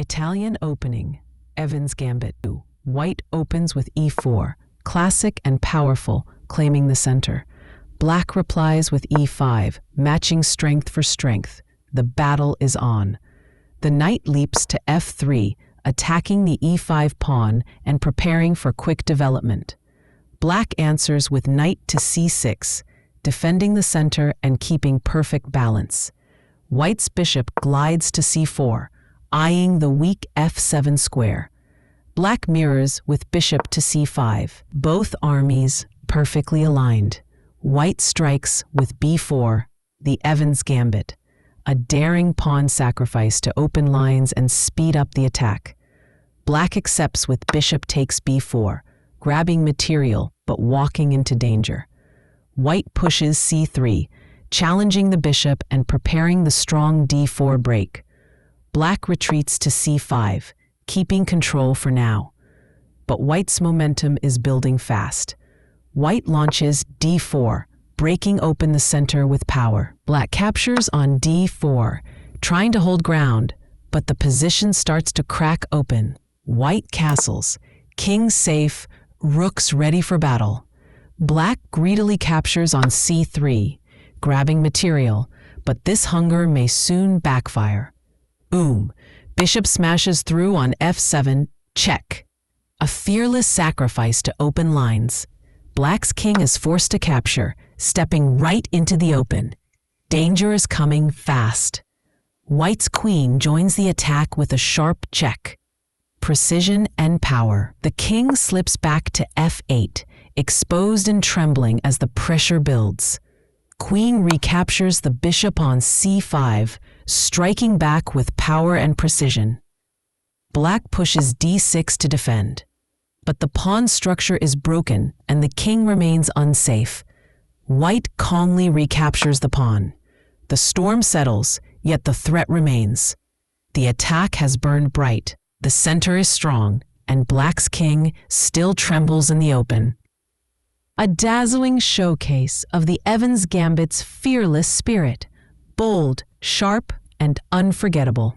Italian opening, Evans Gambit. White opens with e4, classic and powerful, claiming the center. Black replies with e5, matching strength for strength. The battle is on. The knight leaps to f3, attacking the e5 pawn and preparing for quick development. Black answers with knight to c6, defending the center and keeping perfect balance. White's bishop glides to c4, eyeing the weak f7 square. Black mirrors with bishop to c5, both armies perfectly aligned. White strikes with b4, the Evans Gambit, a daring pawn sacrifice to open lines and speed up the attack. Black accepts with bishop takes b4, grabbing material but walking into danger. White pushes c3, challenging the bishop and preparing the strong d4 break. Black retreats to c5, keeping control for now. But White's momentum is building fast. White launches d4, breaking open the center with power. Black captures on d4, trying to hold ground, but the position starts to crack open. White castles, king safe, rooks ready for battle. Black greedily captures on c3, grabbing material, but this hunger may soon backfire. Bishop smashes through on f7, check. A fearless sacrifice to open lines. Black's king is forced to capture, stepping right into the open. Danger is coming fast. White's queen joins the attack with a sharp check. Precision and power. The king slips back to f8, exposed and trembling as the pressure builds. Queen recaptures the bishop on c5, striking back with power and precision. Black pushes d6 to defend. But the pawn structure is broken and the king remains unsafe. White calmly recaptures the pawn. The storm settles, yet the threat remains. The attack has burned bright, the center is strong, and Black's king still trembles in the open. A dazzling showcase of the Evans Gambit's fearless spirit, bold, sharp, and unforgettable.